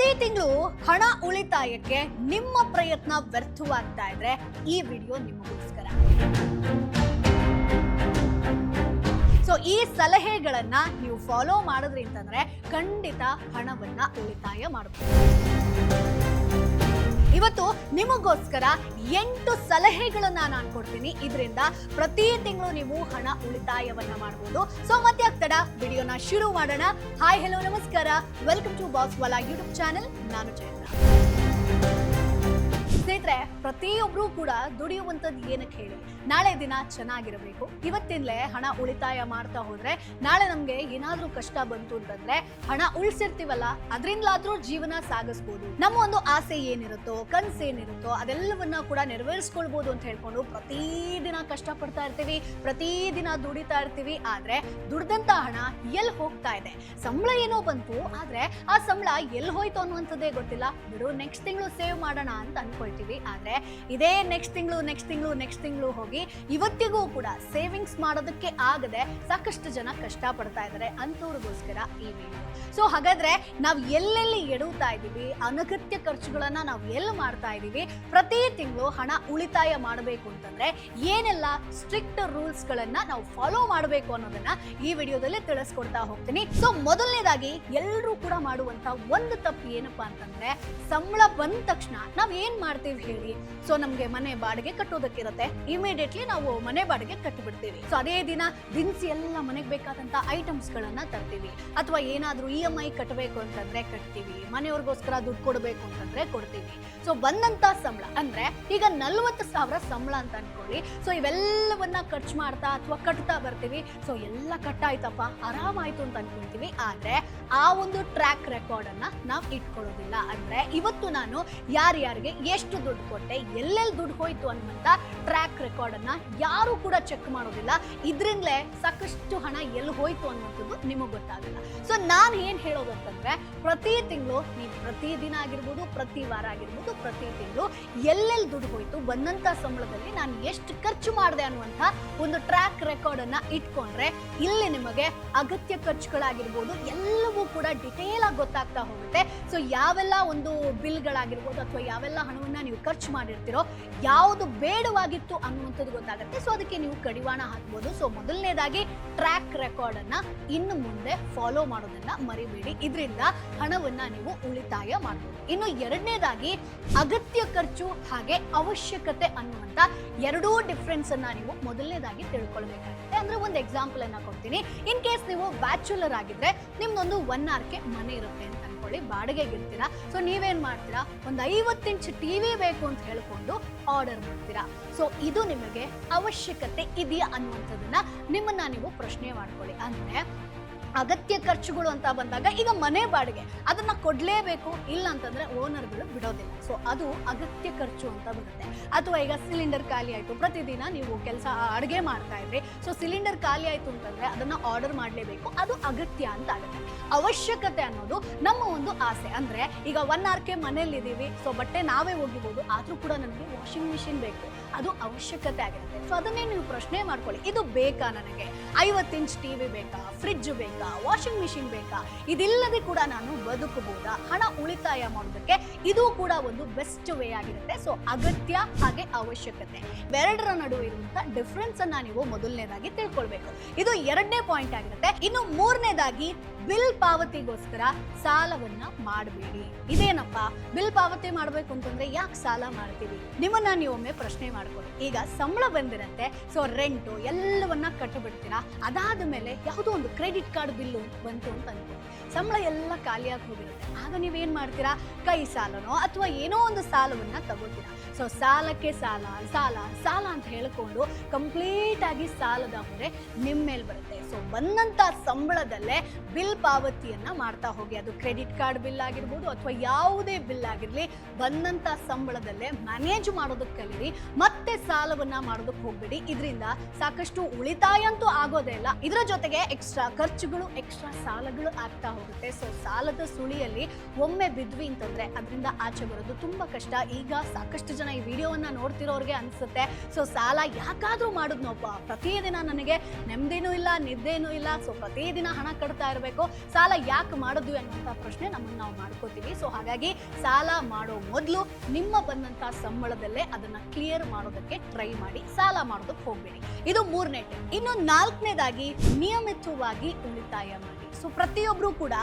ಪ್ರತಿ ತಿಂಗಳು ಹಣ ಉಳಿತಾಯಕ್ಕೆ ನಿಮ್ಮ ಪ್ರಯತ್ನ ವ್ಯರ್ಥವಾಗ್ತಾ ಇದ್ರೆ ಈ ವಿಡಿಯೋ ನಿಮಗೋಸ್ಕರ. ಸೊ ಈ ಸಲಹೆಗಳನ್ನ ನೀವು ಫಾಲೋ ಮಾಡಿದ್ರಿ ಅಂತಂದ್ರೆ ಖಂಡಿತ ಹಣವನ್ನ ಉಳಿತಾಯ ಮಾಡಬಹುದು. ಇವತ್ತು ನಿಮಗೋಸ್ಕರ 8 ಸಲಹೆಗಳನ್ನ ನಾನು ಕೊಡ್ತೀನಿ. ಇದರಿಂದ ಪ್ರತಿ ತಿಂಗಳು ನೀವು ಹಣ ಉಳಿತಾಯವನ್ನ ಮಾಡಬಹುದು. ಸೊ ಮತ್ತೆ ಆಗ್ತಡ ವಿಡಿಯೋನ ಶುರು ಮಾಡೋಣ. ಹಾಯ್ ಹೆಲೋ ನಮಸ್ಕಾರ, welcome to Boss Wala YouTube channel. ನಾನು ಚೈತ್ರ. ಸ್ನೇಹಿತರೆ, ಪ್ರತಿಯೊಬ್ರು ಕೂಡ ದುಡಿಯುವಂಥದ್ದು ಏನಕ್ಕೆ ಹೇಳಿ, ನಾಳೆ ದಿನ ಚೆನ್ನಾಗಿರಬೇಕು. ಇವತ್ತಿನಲೇ ಹಣ ಉಳಿತಾಯ ಮಾಡ್ತಾ ಹೋದ್ರೆ ನಾಳೆ ನಮ್ಗೆ ಏನಾದ್ರೂ ಕಷ್ಟ ಬಂತು ಅಂತಂದ್ರೆ ಹಣ ಉಳಿಸಿರ್ತೀವಲ್ಲ, ಅದರಿಂದಲಾದ್ರೂ ಜೀವನ ಸಾಗಿಸ್ಬೋದು. ನಮ್ಮ ಒಂದು ಆಸೆ ಏನಿರುತ್ತೋ, ಕನಸು ಏನಿರುತ್ತೋ ಅದೆಲ್ಲವನ್ನ ಕೂಡ ನೆರವೇರಿಸ್ಕೊಳ್ಬಹುದು ಅಂತ ಹೇಳ್ಕೊಂಡು ಪ್ರತಿದಿನ ಕಷ್ಟ ಪಡ್ತಾ ಇರ್ತೀವಿ, ಪ್ರತಿದಿನ ದುಡಿತಾ ಇರ್ತೀವಿ. ಆದ್ರೆ ದುಡ್ದಂತ ಹಣ ಎಲ್ಲಿ ಹೋಗ್ತಾ ಇದೆ? ಸಂಬಳ ಏನೋ ಬಂತು, ಆದ್ರೆ ಆ ಸಂಬಳ ಎಲ್ಲಿ ಹೋಯ್ತು ಅನ್ನುವಂಥದ್ದೇ ಗೊತ್ತಿಲ್ಲ. ಬಿಡು, ನೆಕ್ಸ್ಟ್ ತಿಂಗಳು ಸೇವ್ ಮಾಡೋಣ ಅಂತ ಅನ್ಕೊಳ್ತೀವಿ. ಆದ್ರೆ ಇದೇ ನೆಕ್ಸ್ಟ್ ತಿಂಗಳು ಹೋಗಿ ಇವತ್ತಿಗೂ ಕೂಡ ಸೇವಿಂಗ್ಸ್ ಮಾಡೋದಕ್ಕೆ ಆಗದೆ ಸಾಕಷ್ಟು ಜನ ಕಷ್ಟ ಪಡ್ತಾ ಇದ್ದಾರೆ. ಅಂತವ್ರಿಗೋಸ್ಕರ ಈ ವಿಡಿಯೋ. ಸೊ ಹಾಗಾದ್ರೆ ನಾವು ಎಲ್ಲೆಲ್ಲಿ ಎಡುತ್ತಾ ಇದೀವಿ, ಅನಗತ್ಯ ಖರ್ಚುಗಳನ್ನ ನಾವು ಎಲ್ಲಿ ಮಾಡ್ತಾ ಇದೀವಿ, ಪ್ರತಿ ತಿಂಗಳು ಹಣ ಉಳಿತಾಯ ಮಾಡಬೇಕು ಅಂತಂದ್ರೆ ಏನೆಲ್ಲ ಸ್ಟ್ರಿಕ್ಟ್ ರೂಲ್ಸ್ ಗಳನ್ನ ನಾವು ಫಾಲೋ ಮಾಡಬೇಕು ಅನ್ನೋದನ್ನ ಈ ವಿಡಿಯೋದಲ್ಲಿ ತಿಳಿಸ್ಕೊಡ್ತಾ ಹೋಗ್ತೀನಿ. ಸೊ ಮೊದಲನೇದಾಗಿ ಎಲ್ಲರೂ ಕೂಡ ಮಾಡುವಂತ ಒಂದು ತಪ್ಪು ಏನಪ್ಪಾ ಅಂತಂದ್ರೆ, ಸಂಬಳ ಬಂದ ತಕ್ಷಣ ನಾವ್ ಏನ್ ಮಾಡ್ತೀವಿ ಹೇಳಿ? ಸೊ ನಮ್ಗೆ ಮನೆ ಬಾಡಿಗೆ ಕಟ್ಟೋದಕ್ಕಿರುತ್ತೆ, ಇಮಿಡಿಯೇಟ್ಲಿ ನಾವು ಮನೆ ಬಾಡಿಗೆ ಕಟ್ಟಿಬಿಡ್ತೀವಿ. ಸೊ ಅದೇ ದಿನ ದಿನಸಿ ಎಲ್ಲ ಮನೆಗೆ ಬೇಕಾದಂತ ಐಟಮ್ಸ್ ಗಳನ್ನ ತರ್ತೀವಿ, ಅಥವಾ ಏನಾದ್ರೂ EMI ಕಟ್ಟಬೇಕು ಅಂತಂದ್ರೆ ಕಟ್ತೀವಿ, ಮನೆಯವ್ರಿಗೋಸ್ಕರ ದುಡ್ಡು ಕೊಡ್ಬೇಕು ಅಂತಂದ್ರೆ ಕೊಡ್ತೀವಿ. ಸೊ ಬಂದಂತ ಸಂಬಳ ಅಂದ್ರೆ ಈಗ 40,000 ಸಂಬಳ ಅಂತ ಅನ್ಕೊಳ್ಳಿ. ಸೊ ಇವೆಲ್ಲವನ್ನ ಖರ್ಚು ಮಾಡ್ತಾ ಅಥವಾ ಕಟ್ತಾ ಬರ್ತೀವಿ. ಸೊ ಎಲ್ಲ ಕಟ್ಟಾಯ್ತಪ್ಪ, ಆರಾಮಾಯ್ತು ಅಂತ ಅನ್ಕೊಳ್ತೀವಿ. ಆದ್ರೆ ಆ ಒಂದು ಟ್ರ್ಯಾಕ್ ರೆಕಾರ್ಡ್ ಅನ್ನ ನಾವು ಇಟ್ಕೊಳ್ಳೋದಿಲ್ಲ. ಅಂದ್ರೆ ಇವತ್ತು ನಾನು ಯಾರ್ಯಾರಿಗೆ ಎಷ್ಟು ದುಡ್ಡು ಕೊಟ್ಟೆ, ಎಲ್ಲೆಲ್ಲಿ ದುಡ್ಡು ಹೋಯ್ತು ಅನ್ನುವಂತ ಟ್ರ್ಯಾಕ್ ರೆಕಾರ್ಡ್ ಅನ್ನ ಯಾರು ಕೂಡ ಚೆಕ್ ಮಾಡೋದಿಲ್ಲ. ಇದ್ರಿಂದಲೇ ಸಾಕಷ್ಟು ಹಣ ಎಲ್ಲಿ ಹೋಯ್ತು ಅನ್ನುವಂಥದ್ದು ನಿಮಗೆ ಗೊತ್ತಾಗಲ್ಲ. ಸೊ ನಾನು ಏನ್ ಹೇಳೋದು ಅಂತಂದ್ರೆ, ಪ್ರತಿ ತಿಂಗಳು ನೀವು ಪ್ರತಿ ದಿನ ಆಗಿರ್ಬೋದು, ಪ್ರತಿ ವಾರ ಆಗಿರ್ಬೋದು, ಪ್ರತಿ ತಿಂಗಳು ಎಲ್ಲೆಲ್ಲಿ ದುಡ್ಡು ಹೋಯ್ತು, ಬಂದಂತ ಸಂಬಳದಲ್ಲಿ ನಾನು ಎಷ್ಟು ಖರ್ಚು ಮಾಡಿದೆ ಅನ್ನುವಂಥ ಒಂದು ಟ್ರ್ಯಾಕ್ ರೆಕಾರ್ಡ್ ಅನ್ನ ಇಟ್ಕೊಂಡ್ರೆ ಇಲ್ಲಿ ನಿಮಗೆ ಅಗತ್ಯ ಖರ್ಚುಗಳಾಗಿರ್ಬೋದು ಎಲ್ಲವೂ ಕೂಡ ಡಿಟೇಲ್ ಆಗಿ ಗೊತ್ತಾಗ್ತಾ ಹೋಗುತ್ತೆ. ಸೊ ಯಾವೆಲ್ಲ ಒಂದು ಬಿಲ್ಗಳಾಗಿರ್ಬೋದು ಅಥವಾ ಯಾವೆಲ್ಲ ಹಣವನ್ನ ನೀವು ಖರ್ಚು ಮಾಡಿರ್ತೀರೋ, ಯಾವುದು ಬೇಡವಾಗಿತ್ತು ಅನ್ನುವಂಥದ್ದು ಗೊತ್ತಾಗುತ್ತೆ. ಸೊ ಅದಕ್ಕೆ ನೀವು ಕಡಿವಾಣ ಹಾಕ್ಬೋದು. ಸೊ ಮೊದಲನೇದಾಗಿ ಟ್ರ್ಯಾಕ್ ರೆಕಾರ್ಡ್ ಅನ್ನ ಇನ್ನು ಮುಂದೆ ಫಾಲೋ ಮಾಡೋದನ್ನ ಮರಿಬೇಡಿ. ಇದರಿಂದ ಹಣವನ್ನ ನೀವು ಉಳಿತಾಯ ಮಾಡಬಹುದು. ಇನ್ನು ಎರಡನೇದಾಗಿ ಅಗತ್ಯ ಖರ್ಚು ಹಾಗೆ ಅವಶ್ಯಕತೆ ಅನ್ನುವಂತ ಎರಡೂ ಡಿಫ್ರೆನ್ಸ್ ಅನ್ನ ನೀವು ಮೊದಲನೇದಾಗಿ ತಿಳ್ಕೊಳ್ಬೇಕಾಗುತ್ತೆ. ಅಂದ್ರೆ ಒಂದು ಎಕ್ಸಾಂಪಲ್ ಅನ್ನ ಕೊಡ್ತೀನಿ. ಇನ್ ಕೇಸ್ ನೀವು ಬ್ಯಾಚುಲರ್ ಆಗಿದ್ರೆ ನಿಮ್ದೊಂದು 1 RK ಮನೆ ಇರುತ್ತೆ ಅಂತ ಅನ್ಕೊಳ್ಳಿ, ಬಾಡಿಗೆಗೆ ಇರ್ತೀರಾ. ಸೊ ನೀವೇನ್ ಮಾಡ್ತೀರಾ, ಒಂದು 50 ಇಂಚ್ ಟಿವಿ ಬೇಕು ಅಂತ ಹೇಳ್ಕೊಂಡು ಆರ್ಡರ್ ಮಾಡ್ತೀರಾ. ಸೊ ಇದು ನಿಮಗೆ ಅವಶ್ಯಕತೆ ಇದೆಯಾ ಅನ್ನುವಂಥದ್ದನ್ನ ನಿಮ್ಮನ್ನ ನೀವು ಪ್ರಶ್ನೆ ಮಾಡ್ಕೊಳ್ಳಿ. ಅಂದ್ರೆ ಅಗತ್ಯ ಖರ್ಚುಗಳು ಅಂತ ಬಂದಾಗ ಈಗ ಮನೆ ಬಾಡಿಗೆ ಅದನ್ನ ಕೊಡ್ಲೇಬೇಕು, ಇಲ್ಲ ಅಂತಂದ್ರೆ ಓನರ್ಗಳು ಬಿಡೋದಿಲ್ಲ. ಸೊ ಅದು ಅಗತ್ಯ ಖರ್ಚು ಅಂತ ಬರುತ್ತೆ. ಅಥವಾ ಈಗ ಸಿಲಿಂಡರ್ ಖಾಲಿ ಆಯ್ತು, ಪ್ರತಿದಿನ ನೀವು ಕೆಲಸ ಅಡುಗೆ ಮಾಡ್ತಾ ಇದ್ರಿ, ಸೊ ಸಿಲಿಂಡರ್ ಖಾಲಿ ಆಯ್ತು ಅಂತಂದ್ರೆ ಅದನ್ನ ಆರ್ಡರ್ ಮಾಡಲೇಬೇಕು, ಅದು ಅಗತ್ಯ ಅಂತ ಆಗುತ್ತೆ. ಅವಶ್ಯಕತೆ ಅನ್ನೋದು ನಮ್ಮ ಒಂದು ಆಸೆ. ಅಂದ್ರೆ ಈಗ 1 RK ಮನೇಲಿ ಇದೀವಿ, ಸೊ ಬಟ್ಟೆ ನಾವೇ ಒಗಿಬಹುದು, ಆದ್ರೂ ಕೂಡ ನನಗೆ ವಾಷಿಂಗ್ ಮಿಷಿನ್ ಬೇಕು, ಅದು ಅವಶ್ಯಕತೆ ಆಗಿರುತ್ತೆ. ಸೊ ಅದನ್ನೇ ನೀವು ಪ್ರಶ್ನೆ ಮಾಡ್ಕೊಳ್ಳಿ, ಇದು ಬೇಕಾ ನನಗೆ? 50 ಇಂಚ್ ಟಿವಿ ಬೇಕಾ, ಫ್ರಿಡ್ಜ್ ಬೇಕಾ, ವಾಷಿಂಗ್ ಮಿಷಿನ್ ಬೇಕಾ? ಇದಿಲ್ಲದೆ ಕೂಡ ನಾನು ಬದುಕಬಹುದಾ? ಹಣ ಉಳಿತಾಯ ಮಾಡೋದಕ್ಕೆ ಇದು ಕೂಡ ಒಂದು ಬೆಸ್ಟ್ ವೇ ಆಗಿರುತ್ತೆ. ಸೊ ಅಗತ್ಯ ಹಾಗೆ ಅವಶ್ಯಕತೆ ಎರಡರ ನಡುವೆ ಇರುವಂತ ಡಿಫ್ರೆನ್ಸ್ ಅನ್ನ ನೀವು ಮೊದಲನೇದಾಗಿ ತಿಳ್ಕೊಳ್ಬೇಕು. ಇದು ಎರಡನೇ ಪಾಯಿಂಟ್ ಆಗಿರುತ್ತೆ. ಇನ್ನು ಮೂರನೇದಾಗಿ ಬಿಲ್ ಪಾವತಿಗೋಸ್ಕರ ಸಾಲವನ್ನ ಮಾಡಬೇಡಿ. ಇದೇನಪ್ಪ ಬಿಲ್ ಪಾವತಿ ಮಾಡ್ಬೇಕು ಅಂತಂದ್ರೆ ಯಾಕೆ ಸಾಲ ಮಾಡ್ತೀವಿ? ನಿಮ್ಮನ್ನ ನೀವೊಮ್ಮೆ ಪ್ರಶ್ನೆ ಮಾಡ್ಕೊಳ್ಳಿ. ಈಗ ಸಂಬಳ ಬಂದಿರತ್ತೆ, ಸೊ ರೆಂಟು ಎಲ್ಲವನ್ನ ಕಟ್ಟಿಬಿಡ್ತೀರಾ. ಅದಾದ ಮೇಲೆ ಯಾವುದೋ ಒಂದು ಕ್ರೆಡಿಟ್ ಕಾರ್ಡ್ ಬಿಲ್ಲು ಬಂತು ಅಂತ ಅನ್ಕೊಳ್ಳಿ, ಸಂಬಳ ಎಲ್ಲ ಖಾಲಿಯಾಗಿ ಹೋಗಿರುತ್ತೆ. ಆಗ ನೀವೇನ್ ಮಾಡ್ತೀರಾ, ಕೈ ಸಾಲನೋ ಅಥವಾ ಏನೋ ಒಂದು ಸಾಲವನ್ನ ತಗೋತೀರಾ. ಸೊ ಸಾಲಕ್ಕೆ ಸಾಲ ಸಾಲ ಸಾಲ ಅಂತ ಹೇಳ್ಕೊಂಡು ಕಂಪ್ಲೀಟ್ ಆಗಿ ಸಾಲದ ಹೊರೆ ನಿಮ್ಮ ಮೇಲೆ ಬರುತ್ತೆ. ಸೊ ಬಂದಂತ ಸಂಬಳದಲ್ಲೇ ಬಿಲ್ ಪಾವತಿಯನ್ನ ಮಾಡ್ತಾ ಹೋಗಿ. ಅದು ಕ್ರೆಡಿಟ್ ಕಾರ್ಡ್ ಬಿಲ್ ಆಗಿರ್ಬೋದು ಅಥವಾ ಯಾವುದೇ ಬಿಲ್ ಆಗಿರ್ಲಿ, ಬಂದಂತ ಸಂಬಳದಲ್ಲೇ ಮ್ಯಾನೇಜ್ ಮಾಡೋದಕ್ಕೆ ಕಲೀರಿ, ಮತ್ತೆ ಸಾಲವನ್ನ ಮಾಡೋದಕ್ಕೆ ಹೋಗ್ಬೇಡಿ. ಇದರಿಂದ ಸಾಕಷ್ಟು ಉಳಿತಾಯ ಅಂತೂ ಆಗೋದೇ ಇಲ್ಲ, ಇದರ ಜೊತೆಗೆ ಎಕ್ಸ್ಟ್ರಾ ಖರ್ಚುಗಳು, ಎಕ್ಸ್ಟ್ರಾ ಸಾಲಗಳು ಆಗ್ತಾ ಹೋಗುತ್ತೆ. ಸೊ ಸಾಲದ ಸುಳಿಯಲ್ಲಿ ಒಮ್ಮೆ ಬಿದ್ವಿ ಅಂತಂದ್ರೆ ಅದರಿಂದ ಆಚೆ ಬರೋದು ತುಂಬಾ ಕಷ್ಟ. ಈಗ ಸಾಕಷ್ಟು ಜನ ಈ ವಿಡಿಯೋವನ್ನ ನೋಡ್ತಿರೋರಿಗೆ ಅನ್ಸುತ್ತೆ, ಸೊ ಸಾಲ ಯಾಕಾದ್ರೂ ಮಾಡಿದ್ನೋಪ್ಪ, ಪ್ರತಿದಿನ ನನಗೆ ನೆಮ್ಮದಿನೂ ಇಲ್ಲ, ಇದ್ದೇನೂ ಇಲ್ಲ, ಸೊ ಪ್ರತಿದಿನ ಹಣ ಕಟ್ತಾ ಇರಬೇಕು, ಸಾಲ ಯಾಕೆ ಮಾಡಿದ್ವಿ ಅನ್ನುವಂಥ ಪ್ರಶ್ನೆ ನಮ್ಮನ್ನು ನಾವು ಮಾಡ್ಕೋತೀವಿ. ಸೊ ಹಾಗಾಗಿ ಸಾಲ ಮಾಡೋ ಮೊದಲು ನಿಮ್ಮ ಬಂದಂಥ ಸಂಬಳದಲ್ಲೇ ಅದನ್ನ ಕ್ಲಿಯರ್ ಮಾಡೋದಕ್ಕೆ ಟ್ರೈ ಮಾಡಿ, ಸಾಲ ಮಾಡೋದಕ್ಕೆ ಹೋಗ್ಬೇಡಿ. ಇದು 3ನೇ ಟಿಪ್. ಇನ್ನು 4ನೇದಾಗಿ ನಿಯಮಿತವಾಗಿ ಉಳಿತಾಯ ಮಾಡಿ. ಸೊ ಪ್ರತಿಯೊಬ್ರು ಕೂಡ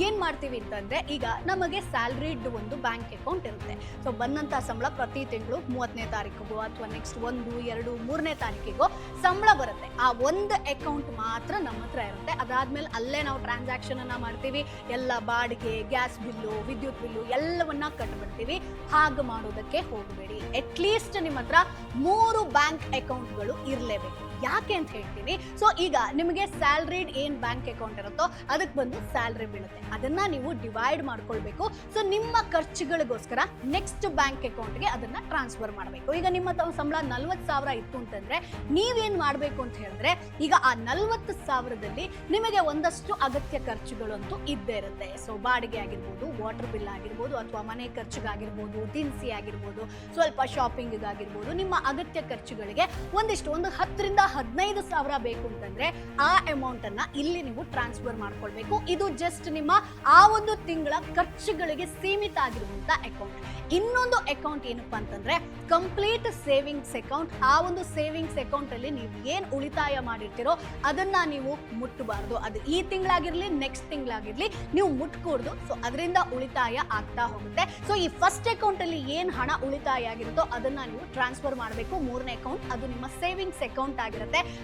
ಏನ್ ಮಾಡ್ತೀವಿ ಅಂತಂದ್ರೆ, ಈಗ ನಮಗೆ ಸ್ಯಾಲ್ರಿಡ್ ಒಂದು ಬ್ಯಾಂಕ್ ಅಕೌಂಟ್ ಇರುತ್ತೆ. ಸೊ ಬಂದಂತ ಸಂಬಳ ಪ್ರತಿ ತಿಂಗಳು 30ನೇ ತಾರೀಕಿಗೋ ಅಥವಾ ನೆಕ್ಸ್ಟ್ 1, 2, 3ನೇ ತಾರೀಕಿಗೋ ಸಂಬಳ ಬರುತ್ತೆ. ಆ ಒಂದು ಅಕೌಂಟ್ ಮಾತ್ರ ನಮ್ಮ ಹತ್ರ ಇರುತ್ತೆ. ಅದಾದ್ಮೇಲೆ ಅಲ್ಲೇ ನಾವು ಟ್ರಾನ್ಸಾಕ್ಷನ್ ಅನ್ನ ಮಾಡ್ತೀವಿ, ಎಲ್ಲ ಬಾಡಿಗೆ, ಗ್ಯಾಸ್ ಬಿಲ್ಲು, ವಿದ್ಯುತ್ ಬಿಲ್ಲು ಎಲ್ಲವನ್ನ ಕಟ್ಬಿಡ್ತೀವಿ. ಹಾಗೆ ಮಾಡೋದಕ್ಕೆ ಹೋಗಬೇಡಿ. ಅಟ್ಲೀಸ್ಟ್ ನಿಮ್ಮ ಹತ್ರ 3 ಬ್ಯಾಂಕ್ ಅಕೌಂಟ್ಗಳು ಇರಲೇಬೇಕು. ಯಾಕೆ ಅಂತ ಹೇಳ್ತೀನಿ. ಸೊ ಈಗ ನಿಮಗೆ ಸ್ಯಾಲ್ರಿಡ್ ಏನ್ ಬ್ಯಾಂಕ್ ಅಕೌಂಟ್ ಇರುತ್ತೋ ಅದಕ್ಕೆ ಬಂದು ಸ್ಯಾಲ್ರಿ ಬೀಳುತ್ತೆ, ಅದನ್ನ ನೀವು ಡಿವೈಡ್ ಮಾಡ್ಕೊಳ್ಬೇಕು. ಸೊ ನಿಮ್ಮ ಖರ್ಚುಗಳಿಗೋಸ್ಕರ ನೆಕ್ಸ್ಟ್ ಬ್ಯಾಂಕ್ ಅಕೌಂಟ್ಗೆ ಅದನ್ನ ಟ್ರಾನ್ಸ್ಫರ್ ಮಾಡಬೇಕು. ಈಗ ನಿಮ್ಮ ಸಂಬಳ 40,000 ಇತ್ತು ಅಂತಂದ್ರೆ ನೀವೇನ್ ಮಾಡ್ಬೇಕು ಅಂತ ಹೇಳಿದ್ರೆ, ಈಗ ಆ 40,000ದಲ್ಲಿ ನಿಮಗೆ ಒಂದಷ್ಟು ಅಗತ್ಯ ಖರ್ಚುಗಳು ಅಂತೂ ಇದ್ದೇ ಇರುತ್ತೆ. ಸೊ ಬಾಡಿಗೆ ಆಗಿರ್ಬೋದು, ವಾಟರ್ ಬಿಲ್ ಆಗಿರ್ಬೋದು, ಅಥವಾ ಮನೆ ಖರ್ಚಿಗಾಗಿರ್ಬೋದು, ದಿನಸಿ ಆಗಿರ್ಬೋದು, ಸ್ವಲ್ಪ ಶಾಪಿಂಗ್ ಆಗಿರ್ಬೋದು, ನಿಮ್ಮ ಅಗತ್ಯ ಖರ್ಚುಗಳಿಗೆ ಒಂದು 10ರಿಂದ 15,000 ಬೇಕು ಅಂತಂದ್ರೆ ಆ ಅಮೌಂಟ್ ಅನ್ನ ಇಲ್ಲಿ ನೀವು ಟ್ರಾನ್ಸ್ಫರ್ ಮಾಡ್ಕೊಳ್ಬೇಕು. ಇದು ಜಸ್ಟ್ ನಿಮ್ಮ ಆ ಒಂದು ತಿಂಗಳ ಖರ್ಚುಗಳಿಗೆ ಸೀಮಿತ ಆಗಿರುವಂತ ಅಕೌಂಟ್. ಇನ್ನೊಂದು ಅಕೌಂಟ್ ಏನಪ್ಪಾ ಅಂತಂದ್ರೆ ಕಂಪ್ಲೀಟ್ ಸೇವಿಂಗ್ಸ್ ಅಕೌಂಟ್. ಆ ಒಂದು ಸೇವಿಂಗ್ಸ್ ಅಕೌಂಟ್ ಅಲ್ಲಿ ನೀವು ಏನ್ ಉಳಿತಾಯ ಮಾಡಿರ್ತೀರೋ ಅದನ್ನ ನೀವು ಮುಟ್ಟಬಾರ್ದು. ಅದು ಈ ತಿಂಗಳಾಗಿರ್ಲಿ, ನೆಕ್ಸ್ಟ್ ತಿಂಗಳಾಗಿರ್ಲಿ ನೀವು ಮುಟ್ಕೂಡ್ದು. ಸೊ ಅದರಿಂದ ಉಳಿತಾಯ ಆಗ್ತಾ ಹೋಗುತ್ತೆ. ಸೊ ಈ ಫಸ್ಟ್ ಅಕೌಂಟ್ ಅಲ್ಲಿ ಏನ್ ಹಣ ಉಳಿತಾಯ ಆಗಿರುತ್ತೋ ಅದನ್ನ ನೀವು ಟ್ರಾನ್ಸ್ಫರ್ ಮಾಡಬೇಕು. 3ನೇ ಅಕೌಂಟ್ ಅದು ನಿಮ್ಮ ಸೇವಿಂಗ್ಸ್ ಅಕೌಂಟ್ ಆಗಿರುತ್ತೆ.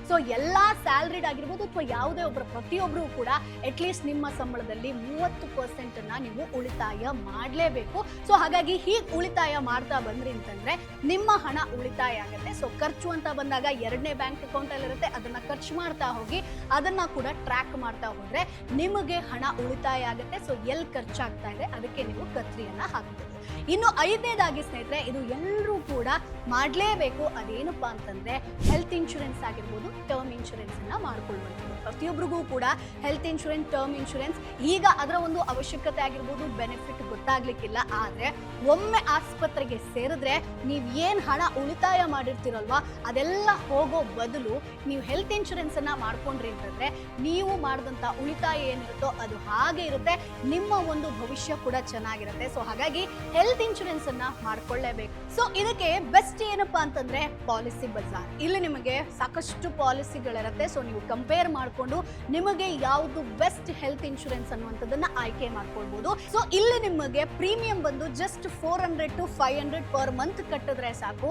ಸೊ ಎಲ್ಲಾ ಸ್ಯಾಲ್ರಿಡ್ ಆಗಿರ್ಬೋದು ಅಥವಾ ಯಾವುದೇ ಪ್ರತಿಯೊಬ್ರು ಕೂಡ ಅಟ್ಲೀಸ್ಟ್ ನಿಮ್ಮ ಸಂಬಳದಲ್ಲಿ 30% ಅನ್ನ ನೀವು ಉಳಿತಾಯ ಮಾಡಲೇಬೇಕು. ಸೊ ಹಾಗಾಗಿ ಹೀಗೆ ಉಳಿತಾಯ ಮಾಡ್ತಾ ಬಂದ್ರಿ ಅಂತಂದ್ರೆ ನಿಮ್ಮ ಹಣ ಉಳಿತಾಯ ಆಗುತ್ತೆ. ಸೊ ಖರ್ಚು ಅಂತ ಬಂದಾಗ 2ನೇ ಬ್ಯಾಂಕ್ ಅಕೌಂಟ್ ಅಲ್ಲಿ ಇರುತ್ತೆ, ಅದನ್ನ ಖರ್ಚು ಮಾಡ್ತಾ ಹೋಗಿ ಅದನ್ನ ಕೂಡ ಟ್ರ್ಯಾಕ್ ಮಾಡ್ತಾ ಹೋದ್ರೆ ನಿಮಗೆ ಹಣ ಉಳಿತಾಯ ಆಗುತ್ತೆ. ಸೊ ಎಲ್ಲಿ ಖರ್ಚಾಗ್ತಾ ಇದೆ ಅದಕ್ಕೆ ನೀವು ಕತ್ರಿಯನ್ನ ಹಾಕ್ಬೋದು. ಇನ್ನು 5ನೇದಾಗಿ ಸ್ನೇಹಿತರೆ, ಇದು ಎಲ್ಲರೂ ಕೂಡ ಮಾಡಲೇಬೇಕು. ಅದೇನಪ್ಪಾ ಅಂತಂದ್ರೆ ಹೆಲ್ತ್ ಇನ್ಶೂರೆನ್ಸ್ ಆಗಿರ್ಬೋದು, ಟರ್ಮ್ ಇನ್ಶೂರೆನ್ಸ್ ಅನ್ನ ಮಾಡ್ಕೊಳ್ಬೇಕು. ಪ್ರತಿಯೊಬ್ಬರಿಗೂ ಕೂಡ ಹೆಲ್ತ್ ಇನ್ಶೂರೆನ್ಸ್, ಟರ್ಮ್ ಇನ್ಶೂರೆನ್ಸ್ ಈಗ ಅದರ ಒಂದು ಅವಶ್ಯಕತೆ ಆಗಿರ್ಬೋದು, ಬೆನಿಫಿಟ್ ಗೊತ್ತಾಗ್ಲಿಕ್ಕಿಲ್ಲ. ಆದ್ರೆ ಒಮ್ಮೆ ಆಸ್ಪತ್ರೆಗೆ ಸೇರಿದ್ರೆ ನೀವು ಏನ್ ಹಣ ಉಳಿತಾಯ ಮಾಡಿರ್ತೀರಲ್ವಾ ಅದೆಲ್ಲ ಹೋಗೋ ಬದಲು ನೀವು ಹೆಲ್ತ್ ಇನ್ಶೂರೆನ್ಸ್ ಅನ್ನ ಮಾಡ್ಕೊಂಡ್ರಿ ಅಂತಂದ್ರೆ ನೀವು ಮಾಡಿದಂತ ಉಳಿತಾಯ ಏನಿರುತ್ತೋ ಅದು ಹಾಗೆ ಇರುತ್ತೆ, ನಿಮ್ಮ ಒಂದು ಭವಿಷ್ಯ ಕೂಡ ಚೆನ್ನಾಗಿರುತ್ತೆ. ಸೊ ಹಾಗಾಗಿ ಹೆಲ್ತ್ ಇನ್ಶೂರೆನ್ಸ್ ಅನ್ನ ಮಾಡ್ಕೊಳ್ಳೇಬೇಕು. ಸೊ ಇದಕ್ಕೆ ಬೆಸ್ಟ್ ಏನಪ್ಪಾ ಅಂತಂದ್ರೆ ಪಾಲಿಸಿ ಬಜಾರ್. ಇಲ್ಲಿ ನಿಮಗೆ ಸಾಕಷ್ಟು ಪಾಲಿಸಿಗಳಿರುತ್ತೆ. ಸೊ ನೀವು ಕಂಪೇರ್ ಮಾಡ್ಕೊಂಡು ನಿಮಗೆ ಯಾವುದು ಬೆಸ್ಟ್ ಹೆಲ್ತ್ ಇನ್ಶೂರೆನ್ಸ್ ಅನ್ನುವಂಥದ್ದನ್ನ ಆಯ್ಕೆ ಮಾಡ್ಕೊಳ್ಬಹುದು. ಸೊ ಇಲ್ಲಿ ನಿಮಗೆ ಪ್ರೀಮಿಯಂ ಬಂದು ಜಸ್ಟ್ 400 to 500 ಪರ್ ಮಂತ್ ಕಟ್ಟಿದ್ರೆ ಸಾಕು,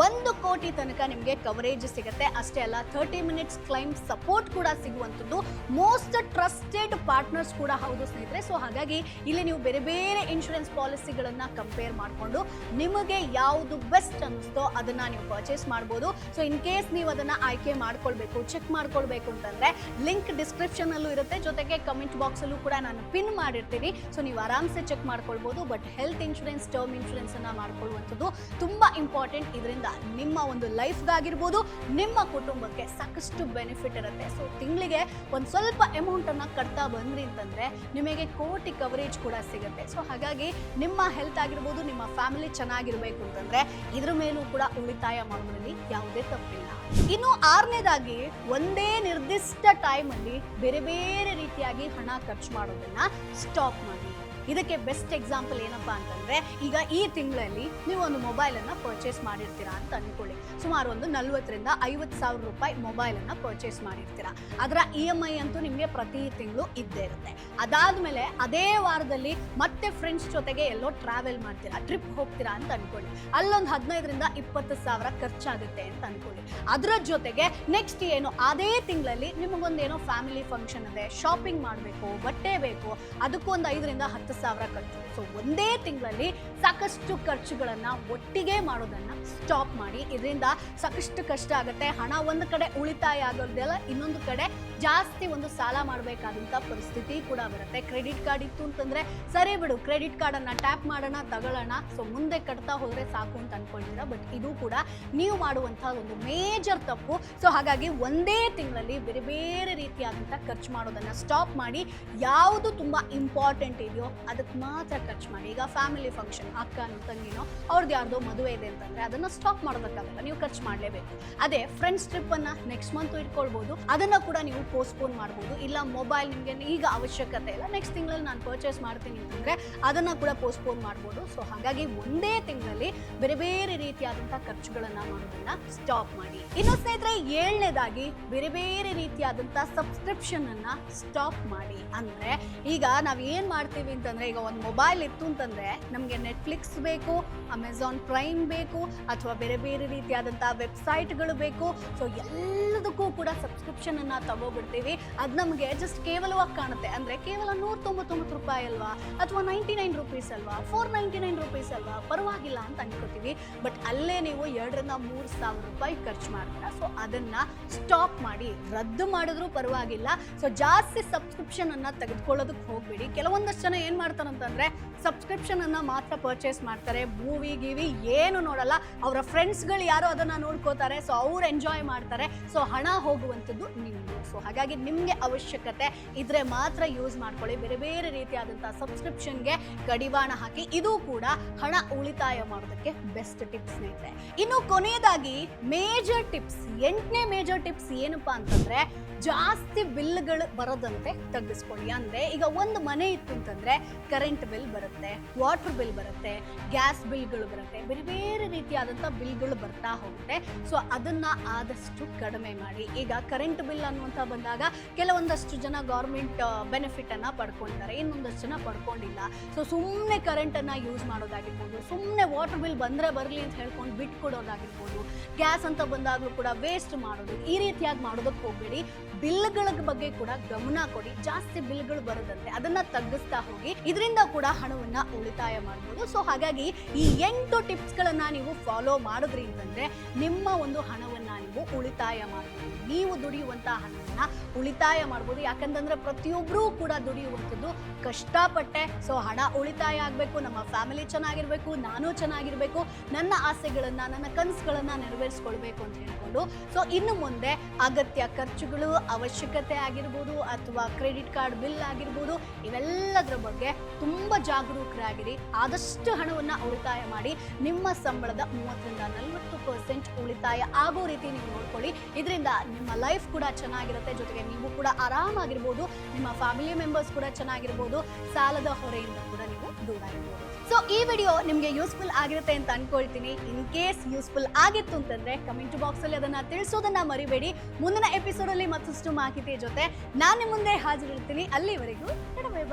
1 ಕೋಟಿ ತನಕ ನಿಮಗೆ ಕವರೇಜ್ ಸಿಗುತ್ತೆ. ಅಷ್ಟೇ ಅಲ್ಲ 30 ಮಿನಿಟ್ಸ್ ಕ್ಲೈಮ್ ಸಪೋರ್ಟ್ ಕೂಡ ಸಿಗುವಂಥದ್ದು. ಮೋಸ್ಟ್ ಟ್ರಸ್ಟೆಡ್ ಪಾರ್ಟ್ನರ್ಸ್ ಕೂಡ ಹೌದು ಸ್ನೇಹಿತರೆ. ಸೊ ಹಾಗಾಗಿ ಇಲ್ಲಿ ನೀವು ಬೇರೆ ಬೇರೆ ಇನ್ಶೂರೆನ್ಸ್ ಪಾಲಿಸಿಗಳನ್ನ ಕಂಪೇರ್ ಮಾಡಿಕೊಂಡು ನಿಮಗೆ ಯಾವುದು ಬೆಸ್ಟ್ ಅನ್ನಿಸ್ತೋ ಅದನ್ನ ನೀವು ಪರ್ಚೇಸ್ ಮಾಡಬಹುದು. ಸೊ ಇನ್ ಕೇಸ್ ನೀವು ಅದನ್ನ ಆಯ್ಕೆ ಮಾಡ್ಕೊಳ್ಬೇಕು, ಚೆಕ್ ಮಾಡ್ಕೊಳ್ಬೇಕು ಅಂತಂದ್ರೆ ಲಿಂಕ್ ಡಿಸ್ಕ್ರಿಪ್ಷನ್ ಅಲ್ಲೂ ಇರುತ್ತೆ, ಜೊತೆಗೆ ಕಮೆಂಟ್ ಬಾಕ್ಸ್ ಅಲ್ಲೂ ಕೂಡ ನಾನು ಪಿನ್ ಮಾಡಿರ್ತೀನಿ. ಸೊ ನೀವು ಆರಾಮ್ಸೆ ಚೆಕ್ ಮಾಡ್ಕೊಳ್ಬಹುದು. But health insurance, term insurance ಅನ್ನ ಮಾಡ್ಕೊಳ್ಳುವಂಥದ್ದು ತುಂಬಾ ಇಂಪಾರ್ಟೆಂಟ್. ಇದರಿಂದ ನಿಮ್ಮ ಒಂದು ಲೈಫ್ಗಾಗಿರ್ಬೋದು, ನಿಮ್ಮ ಕುಟುಂಬಕ್ಕೆ ಸಾಕಷ್ಟು ಬೆನಿಫಿಟ್ ಇರುತ್ತೆ. ಸೊ ತಿಂಗಳಿಗೆ ಒಂದು ಸ್ವಲ್ಪ ಅಮೌಂಟ್ ಅನ್ನ ಕಟ್ತಾ ಬಂದ್ರಿ ಅಂತಂದ್ರೆ ನಿಮಗೆ ಕೋಟಿ ಕವರೇಜ್ ಕೂಡ ಸಿಗುತ್ತೆ. ಸೊ ಹಾಗಾಗಿ ನಿಮ್ಮ ಹೆಲ್ತ್ ಆಗಿರ್ಬೋದು, ನಿಮ್ಮ ಫ್ಯಾಮಿಲಿ ಚೆನ್ನಾಗಿರ್ಬೇಕು ಅಂತಂದ್ರೆ ಇದ್ರ ಮೇಲೂ ಕೂಡ ಉಳಿತಾಯ ಮಾಡೋದ್ರಲ್ಲಿ ಯಾವುದೇ ತಪ್ಪಿಲ್ಲ. ಇನ್ನು 6ನೇದಾಗಿ ಒಂದೇ ನಿರ್ದಿಷ್ಟ ಟೈಮ್ ಅಲ್ಲಿ ಬೇರೆ ಬೇರೆ ರೀತಿಯಾಗಿ ಹಣ ಖರ್ಚು ಮಾಡೋದನ್ನ ಸ್ಟಾಪ್ ಮಾಡಿ. ಇದಕ್ಕೆ ಬೆಸ್ಟ್ ಎಕ್ಸಾಂಪಲ್ ಏನಪ್ಪಾ ಅಂತಂದ್ರೆ, ಈಗ ಈ ತಿಂಗಳಲ್ಲಿ ನೀವು ಒಂದು ಮೊಬೈಲ್ ಅನ್ನ ಪರ್ಚೇಸ್ ಮಾಡಿರ್ತೀರಾ ಅಂತ ಅನ್ಕೊಳ್ಳಿ. ಸುಮಾರು ಒಂದು 40,000 ರಿಂದ 50,000 ರೂಪಾಯಿ ಮೊಬೈಲ್ ಅನ್ನ ಪರ್ಚೇಸ್ ಮಾಡಿರ್ತೀರಾ. ಅದರ EMI ಅಂತೂ ನಿಮಗೆ ಪ್ರತಿ ತಿಂಗಳು ಇದ್ದೇ ಇರುತ್ತೆ. ಅದಾದ್ಮೇಲೆ ಅದೇ ವಾರದಲ್ಲಿ ಮತ್ತೆ ಫ್ರೆಂಡ್ಸ್ ಜೊತೆಗೆ ಎಲ್ಲೋ ಟ್ರಾವೆಲ್ ಮಾಡ್ತೀರಾ, ಟ್ರಿಪ್ ಹೋಗ್ತೀರಾ ಅಂತ ಅನ್ಕೊಳ್ಳಿ. ಅಲ್ಲೊಂದು 15,000 ರಿಂದ 20,000 ಖರ್ಚಾಗುತ್ತೆ ಅಂತ ಅನ್ಕೊಳ್ಳಿ. ಅದರ ಜೊತೆಗೆ ನೆಕ್ಸ್ಟ್ ಏನು ಅದೇ ತಿಂಗಳಲ್ಲಿ ನಿಮಗೊಂದೇನೋ ಫ್ಯಾಮಿಲಿ ಫಂಕ್ಷನ್ ಇದೆ, ಶಾಪಿಂಗ್ ಮಾಡಬೇಕು, ಬಟ್ಟೆ ಬೇಕು, ಅದಕ್ಕೊಂದು 5,000 ರಿಂದ 10,000 ಖರ್ಚು. ಸೊ ಒಂದೇ ತಿಂಗಳಲ್ಲಿ ಸಾಕಷ್ಟು ಖರ್ಚುಗಳನ್ನ ಒಟ್ಟಿಗೆ ಮಾಡೋದನ್ನ ಸ್ಟಾಪ್ ಮಾಡಿ. ಇದರಿಂದ ಸಾಕಷ್ಟು ಕಷ್ಟ ಆಗುತ್ತೆ. ಹಣ ಒಂದು ಕಡೆ ಉಳಿತಾಯ ಆಗೋದೆಲ್ಲ, ಇನ್ನೊಂದು ಕಡೆ ಜಾಸ್ತಿ ಒಂದು ಸಾಲ ಮಾಡಬೇಕಾದಂತ ಪರಿಸ್ಥಿತಿ ಕೂಡ ಬರುತ್ತೆ. ಕ್ರೆಡಿಟ್ ಕಾರ್ಡ್ ಇತ್ತು ಅಂತಂದ್ರೆ ಸರಿ ಬಿಡು, ಕ್ರೆಡಿಟ್ ಕಾರ್ಡ್ ಅನ್ನ ಟ್ಯಾಪ್ ಮಾಡೋಣ, ತಗೊಳ್ಳೋಣ, ಸೊ ಮುಂದೆ ಕಟ್ತಾ ಹೋದ್ರೆ ಸಾಕು ಅಂತ ಅನ್ಕೊಳ್ತೀರಾ. ಬಟ್ ಇದು ಕೂಡ ನೀವು ಮಾಡುವಂತಹ ಒಂದು ಮೇಜರ್ ತಪ್ಪು. ಸೊ ಹಾಗಾಗಿ ಒಂದೇ ತಿಂಗಳಲ್ಲಿ ಬೇರೆ ಬೇರೆ ರೀತಿಯಾದಂಥ ಖರ್ಚು ಮಾಡೋದನ್ನ ಸ್ಟಾಪ್ ಮಾಡಿ. ಯಾವುದು ತುಂಬಾ ಇಂಪಾರ್ಟೆಂಟ್ ಇದೆಯೋ ಅದಕ್ಕೆ ಮಾತ್ರ ಖರ್ಚು ಮಾಡಿ. ಈಗ ಫ್ಯಾಮಿಲಿ ಫಂಕ್ಷನ್, ಅಕ್ಕನೋ ತಂಗಿನೋ ಅವ್ರದ್ದು ಯಾರ್ದೋ ಮದುವೆ ಇದೆ ಅಂತಂದ್ರೆ ಅದನ್ನ ಸ್ಟಾಪ್ ಮಾಡೋದಕ್ಕಾಗಲ್ಲ, ನೀವು ಖರ್ಚು ಮಾಡಲೇಬೇಕು. ಅದೇ ಫ್ರೆಂಡ್ಸ್ ಟ್ರಿಪ್ ಅನ್ನ ನೆಕ್ಸ್ಟ್ ಮಂತ್ ಇಟ್ಕೊಳ್ಬಹುದು, ಅದನ್ನ ಕೂಡ ನೀವು ಪೋಸ್ಟ್ಪೋನ್ ಮಾಡ್ಬೋದು. ಇಲ್ಲ ಮೊಬೈಲ್ ನಿಮಗೆ ಈಗ ಅವಶ್ಯಕತೆ ಇಲ್ಲ, ನೆಕ್ಸ್ಟ್ ತಿಂಗಳಲ್ಲಿ ನಾನು ಪರ್ಚೇಸ್ ಮಾಡ್ತೀನಿ ಅಂತಂದರೆ ಅದನ್ನು ಕೂಡ ಪೋಸ್ಟ್ಪೋನ್ ಮಾಡ್ಬೋದು. ಸೊ ಹಾಗಾಗಿ ಒಂದೇ ತಿಂಗಳಲ್ಲಿ ಬೇರೆ ಬೇರೆ ರೀತಿಯಾದಂಥ ಖರ್ಚುಗಳನ್ನು ಮಾಡೋದನ್ನು ಸ್ಟಾಪ್ ಮಾಡಿ. ಇನ್ನು ಸ್ನೇಹಿತರೆ, 7ನೇದಾಗಿ ಬೇರೆ ಬೇರೆ ರೀತಿಯಾದಂಥ ಸಬ್ಸ್ಕ್ರಿಪ್ಷನನ್ನು ಸ್ಟಾಪ್ ಮಾಡಿ. ಅಂದರೆ ಈಗ ನಾವು ಏನು ಮಾಡ್ತೀವಿ ಅಂತಂದರೆ, ಈಗ ಒಂದು ಮೊಬೈಲ್ ಇತ್ತು ಅಂತಂದರೆ ನಮಗೆ ನೆಟ್ಫ್ಲಿಕ್ಸ್ ಬೇಕು, ಅಮೆಝಾನ್ ಪ್ರೈಮ್ ಬೇಕು, ಅಥವಾ ಬೇರೆ ಬೇರೆ ರೀತಿಯಾದಂಥ ವೆಬ್ಸೈಟ್ಗಳು ಬೇಕು. ಸೊ ಎಲ್ಲದಕ್ಕೂ ಕೂಡ ಸಬ್ಸ್ಕ್ರಿಪ್ಷನನ್ನು ತಗೋಬಿಡ್ತೀವಿ. ಅದು ನಮಗೆ ಜಸ್ಟ್ ಕೇವಲವಾಗಿ ಕಾಣುತ್ತೆ. ಅಂದರೆ ಕೇವಲ 199 ರೂಪಾಯಿ ಅಲ್ವಾ, ಅಥವಾ 99 ರೂಪೀಸ್ ಅಲ್ವಾ, 499 ರೂಪೀಸ್ ಅಲ್ವಾ, ಪರವಾಗಿಲ್ಲ ಅಂತ ಅನ್ಕೋತೀವಿ. ಬಟ್ ಅಲ್ಲೇ ನೀವು 2,000-3,000 ರೂಪಾಯಿ ಖರ್ಚು ಮಾಡ್ತೀರಾ. ಸೊ ಅದನ್ನು ಸ್ಟಾಪ್ ಮಾಡಿ. ರದ್ದು ಮಾಡಿದ್ರೂ ಪರವಾಗಿಲ್ಲ. ಸೊ ಜಾಸ್ತಿ ಸಬ್ಸ್ಕ್ರಿಪ್ಷನನ್ನು ತೆಗೆದುಕೊಳ್ಳೋದಕ್ಕೆ ಹೋಗ್ಬೇಡಿ. ಕೆಲವೊಂದಷ್ಟು ಜನ ಏನು ಮಾಡ್ತಾರಂತಂದರೆ ಸಬ್ಸ್ಕ್ರಿಪ್ಷನನ್ನು ಮಾತ್ರ ಪರ್ಚೇಸ್ ಮಾಡ್ತಾರೆ, ಮೂವಿ ಗೀವಿ ಏನು ನೋಡಲ್ಲ. ಅವರ ಫ್ರೆಂಡ್ಸ್ಗಳು ಯಾರೋ ಅದನ್ನು ನೋಡ್ಕೋತಾರೆ, ಸೊ ಅವ್ರು ಎಂಜಾಯ್ ಮಾಡ್ತಾರೆ. ಸೊ ಹಣ ಹೋಗುವಂಥದ್ದು ನಿಮ್ಮದು. ಸೊ ಹಾಗಾಗಿ ನಿಮಗೆ ಅವಶ್ಯಕತೆ ಇದ್ರೆ ಮಾತ್ರ ಯೂಸ್ ಮಾಡ್ಕೊಳ್ಳಿ. ಬೇರೆ ಬೇರೆ ರೀತಿಯಾದಂಥ ಸಬ್ಸ್ಕ್ರಿಪ್ಷನ್ಗೆ ಕಡಿವಾಣ ಹಾಕಿ. ಇದು ಕೂಡ ಹಣ ಉಳಿತಾಯ ಮಾಡೋದಕ್ಕೆ ಬೆಸ್ಟ್ ಟಿಪ್ಸ್ ಸ್ನೇಹಿತರೆ. ಇನ್ನು ಕೊನೆಯದಾಗಿ ಮೇಜರ್ ಟಿಪ್ಸ್, 8ನೇ ಮೇಜರ್ ಟಿಪ್ಸ್ ಏನಪ್ಪಾ ಅಂತಂದ್ರೆ, ಜಾಸ್ತಿ ಬಿಲ್ಗಳು ಬರೋದಂತೆ ತಗ್ಗಿಸ್ಕೊಳ್ಳಿ. ಅಂದರೆ ಈಗ ಒಂದು ಮನೆ ಇತ್ತು ಅಂತಂದರೆ ಕರೆಂಟ್ ಬಿಲ್ ಬರುತ್ತೆ, ವಾಟರ್ ಬಿಲ್ ಬರುತ್ತೆ, ಗ್ಯಾಸ್ ಬಿಲ್ಗಳು ಬರುತ್ತೆ, ಬೇರೆ ಬೇರೆ ರೀತಿಯಾದಂಥ ಬಿಲ್ಗಳು ಬರ್ತಾ ಹೋಗುತ್ತೆ. ಸೊ ಅದನ್ನು ಆದಷ್ಟು ಕಡಿಮೆ ಮಾಡಿ. ಈಗ ಕರೆಂಟ್ ಬಿಲ್ ಅನ್ನುವಂಥ ಬಂದಾಗ ಕೆಲವೊಂದಷ್ಟು ಜನ ಗೌರ್ಮೆಂಟ್ ಬೆನಿಫಿಟನ್ನು ಪಡ್ಕೊಳ್ತಾರೆ, ಇನ್ನೊಂದಷ್ಟು ಜನ ಪಡ್ಕೊಂಡಿಲ್ಲ. ಸೊ ಸುಮ್ಮನೆ ಕರೆಂಟನ್ನು ಯೂಸ್ ಮಾಡೋದಾಗಿರ್ಬೋದು, ಸುಮ್ಮನೆ ವಾಟರ್ ಬಿಲ್ ಬಂದರೆ ಬರಲಿ ಅಂತ ಹೇಳ್ಕೊಂಡು ಬಿಟ್ಕೊಡೋದಾಗಿರ್ಬೋದು, ಗ್ಯಾಸ್ ಅಂತ ಬಂದಾಗಲೂ ಕೂಡ ವೇಸ್ಟ್ ಮಾಡೋದು, ಈ ರೀತಿಯಾಗಿ ಮಾಡೋದಕ್ಕೆ ಹೋಗಬೇಡಿ. ಬಿಲ್ಗಳ ಬಗ್ಗೆ ಕೂಡ ಗಮನ ಕೊಡಿ. ಜಾಸ್ತಿ ಬಿಲ್ಗಳು ಬರದಂತೆ ಅದನ್ನ ತಗ್ಗಿಸ್ತಾ ಹೋಗಿ. ಇದರಿಂದ ಕೂಡ ಹಣವನ್ನ ಉಳಿತಾಯ ಮಾಡಬಹುದು. ಸೊ ಹಾಗಾಗಿ ಈ 8 ಟಿಪ್ಸ್ಗಳನ್ನ ನೀವು ಫಾಲೋ ಮಾಡಿದ್ರಿ ಅಂತಂದ್ರೆ ನಿಮ್ಮ ಒಂದು ಹಣವನ್ನ ನೀವು ಉಳಿತಾಯ ಮಾಡಬಹುದು. ನೀವು ದುಡಿಯುವಂತಹ ಹಣವನ್ನ ಉಳಿತಾಯ ಮಾಡಬಹುದು. ಯಾಕಂತಂದ್ರೆ ಪ್ರತಿಯೊಬ್ಬರೂ ಕೂಡ ದುಡಿಯುವಂಥದ್ದು ಕಷ್ಟಪಟ್ಟೆ. ಸೊ ಹಣ ಉಳಿತಾಯ ಆಗಬೇಕು, ನಮ್ಮ ಫ್ಯಾಮಿಲಿ ಚೆನ್ನಾಗಿರ್ಬೇಕು, ನಾನು ಚೆನ್ನಾಗಿರ್ಬೇಕು, ನನ್ನ ಆಸೆಗಳನ್ನ, ನನ್ನ ಕನಸುಗಳನ್ನ ನೆರವೇರಿಸ್ಕೊಳ್ಬೇಕು ಅಂತ ಹೇಳ್ಕೊಂಡು. ಸೊ ಇನ್ನು ಮುಂದೆ ಅಗತ್ಯ ಖರ್ಚುಗಳು, ಅವಶ್ಯಕತೆ ಆಗಿರ್ಬೋದು, ಅಥವಾ ಕ್ರೆಡಿಟ್ ಕಾರ್ಡ್ ಬಿಲ್ ಆಗಿರ್ಬೋದು, ಇವೆಲ್ಲದರ ಬಗ್ಗೆ ತುಂಬ ಜಾಗರೂಕರಾಗಿರಿ. ಆದಷ್ಟು ಹಣವನ್ನು ಉಳಿತಾಯ ಮಾಡಿ. ನಿಮ್ಮ ಸಂಬಳದ 30-40% ಉಳಿತಾಯ ಆಗೋ ರೀತಿ ನೀವು ನೋಡ್ಕೊಳ್ಳಿ. ಇದರಿಂದ ನಿಮ್ಮ ಲೈಫ್ ಕೂಡ ಚೆನ್ನಾಗಿರುತ್ತೆ, ಜೊತೆಗೆ ನೀವು ಕೂಡ ಆರಾಮಾಗಿರ್ಬೋದು, ನಿಮ್ಮ ಫ್ಯಾಮಿಲಿ ಮೆಂಬರ್ಸ್ ಕೂಡ ಚೆನ್ನಾಗಿರ್ಬೋದು, ಸಾಲದ ಹೊರೆಯಿಂದ ಕೂಡ ನೀವು ದೂರ ಇರ್ಬೋದು. ಸೊ ಈ ವಿಡಿಯೋ ನಿಮಗೆ ಯೂಸ್ಫುಲ್ ಆಗಿರುತ್ತೆ ಅಂತ ಅನ್ಕೊಳ್ತೀನಿ. ಇನ್ ಕೇಸ್ ಯೂಸ್ಫುಲ್ ಆಗಿತ್ತು ಅಂತಂದ್ರೆ ಕಮೆಂಟ್ ಬಾಕ್ಸ್ ಅಲ್ಲಿ ಅದನ್ನ ತಿಳಿಸೋದನ್ನ ಮರಿಬೇಡಿ. ಮುಂದಿನ ಎಪಿಸೋಡ್ ಅಲ್ಲಿ ಮತ್ತಷ್ಟು ಮಾಹಿತಿ ಜೊತೆ ನಾನು ನಿಮ್ಮ ಮುಂದೆ ಹಾಜರಿರ್ತೀನಿ. ಅಲ್ಲಿವರೆಗೂ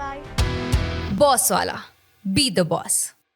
ಬಾಯ್. ಬಾಸ್ ವಾಲಾ, ಬಿ ದ ಬಾಸ್.